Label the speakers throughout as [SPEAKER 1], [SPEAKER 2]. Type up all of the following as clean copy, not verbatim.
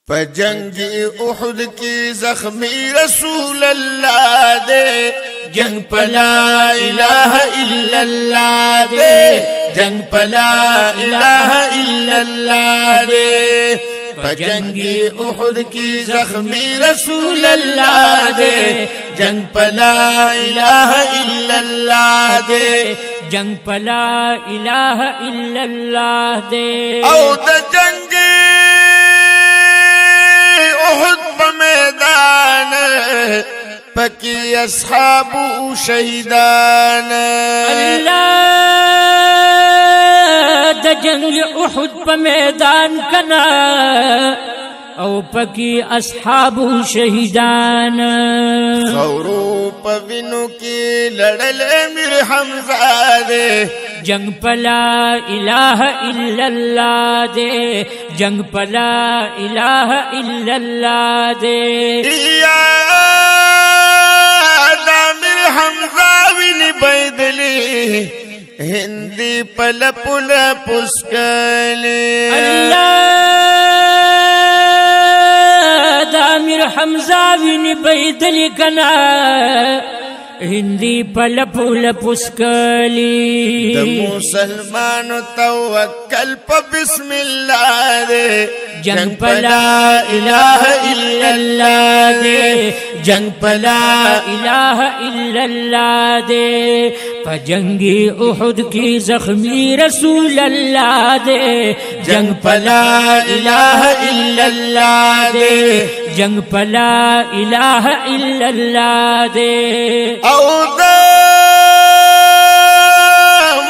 [SPEAKER 1] پا جنگ احد کی زخمی رسول اللہ دے جنگ پا لا الہ الا اللہ دے جنگ پا لا الہ الا اللہ دے پا جنگ احد کی زخمی رسول اللہ دے جنگ پا لا الہ الا اللہ دے
[SPEAKER 2] جنگ پا لا الہ الا اللہ دے
[SPEAKER 1] او دا جنگ احد پا میدان پکی اصحاب شہیدان
[SPEAKER 2] اللہ دا جنگ احد پا میدان کنا او پکی اصحاب شہیدان
[SPEAKER 1] خورو پا وینو کی لڑل امیر حمزہ دے
[SPEAKER 2] جنگ پا لا الہ الا اللہ دے جنگ پا لا الہ الا اللہ دے
[SPEAKER 1] امیر حمزہ وینی بیدلی ہندی پل پل پسکلی
[SPEAKER 2] امیر حمزہ وینی بیدلی کنا ہندی پل پل پسکلی
[SPEAKER 1] دا مسلمان توکل پا بسم اللہ دے
[SPEAKER 2] جنگ پا لا الہ الا اللہ دے جنگ پا لا الہ الا اللہ دے پا جنگ احد کی زخمی رسول اللہ دے جنگ پا لا الہ الا اللہ دے جنگ پا لا الہ الا اللہ دے
[SPEAKER 1] او دا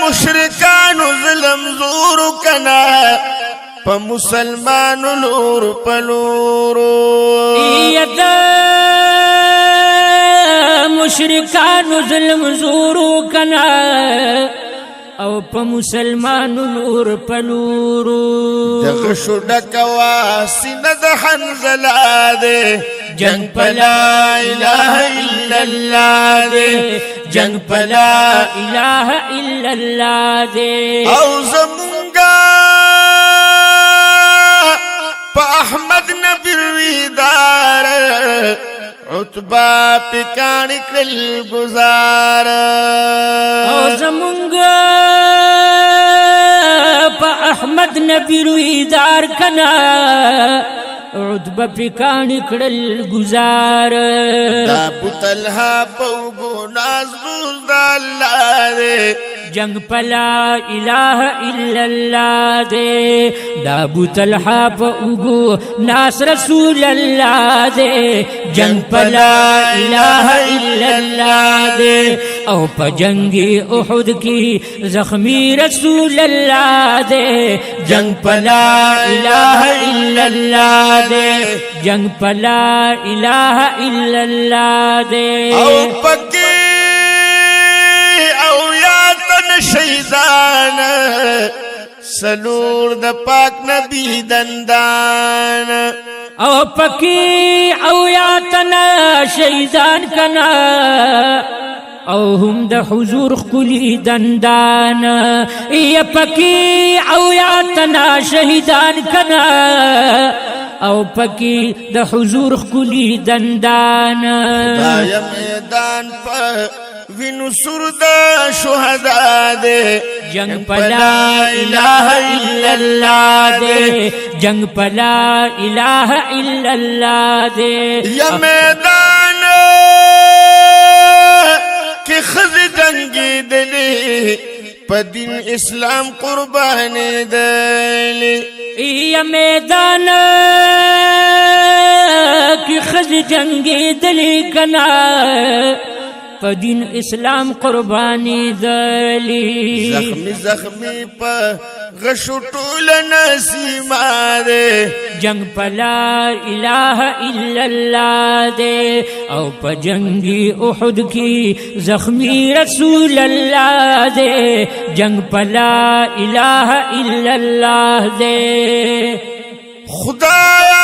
[SPEAKER 1] مشرکانو ظلم زورو کنا پا مسلمانو لور پلورو
[SPEAKER 2] ایتا مشرکانو ظلم زورو کنا او پا مسلمانو نور پلورو
[SPEAKER 1] دغشو ڈکوا سند حنزلہ دے جنگ پا لا الہ الا اللہ دے
[SPEAKER 2] جنگ پا لا الہ الا اللہ دے
[SPEAKER 1] او زمونگا پا احمد نبی رویدار عطبہ پکانی کل گزار
[SPEAKER 2] او زمونگا پا احمد نبی رویدار کنا عطبہ پکانی کل گزار
[SPEAKER 1] دا بطلحہ پوگو نازلوز دا اللہ دے
[SPEAKER 2] جنگ پا لا الہ الا اللہ دے دا ابو طلحہ پا اگو ناس رسول اللہ دے جنگ پا لا الہ الا اللہ دے او پا جنگ احد کی زخمی رسول اللہ دے جنگ پا لا الہ الا اللہ دے جنگ پا لا الہ الا اللہ دے
[SPEAKER 1] او پکی شہیدان سلور دا پاک نبی دندان
[SPEAKER 2] او پکی او یاتنا شہیدان کنا او هم دا حضور خلی دندان یا پکی او یاتنا شہیدان کنا او پکی دا حضور خلی دندان
[SPEAKER 1] خدای میدان پا وینو سردا شہداء دے
[SPEAKER 2] جنگ پا لا الہ الا اللہ دے جنگ پا لا الہ الا اللہ دے
[SPEAKER 1] یا میدان کی خز جنگی دلی پا دین اسلام قربانی دلی
[SPEAKER 2] یا میدان کی خز جنگی دلی کنا پا دین اسلام قربانی دلی
[SPEAKER 1] زخمی زخمی پا غشو طول نسیما دے
[SPEAKER 2] جنگ پا لا الہ الا اللہ دے او پا جنگی احد کی زخمی رسول اللہ دے جنگ پا لا الہ الا اللہ دے
[SPEAKER 1] خدایا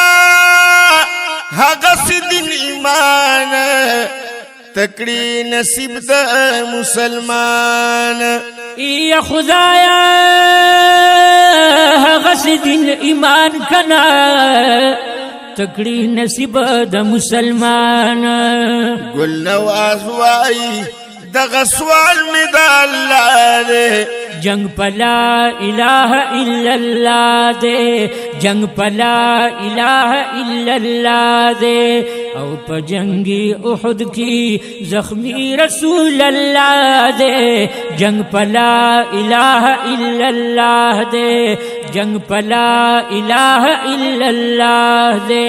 [SPEAKER 1] حق دین ایمان تکڑی نصیب دا مسلمان
[SPEAKER 2] یا خدایا غس دین ایمان کنا تکړی نصیب د مسلمان
[SPEAKER 1] گل نواز وائی دغه سوال می د الله دے
[SPEAKER 2] جنگ پلا الہ الا اللہ دے جنگ پلا الہ الا اللہ دے او پا جنگی احد کی زخمی رسول اللہ دے جنگ پلا الہ الا اللہ دے جنگ پلا الہ الا اللہ دے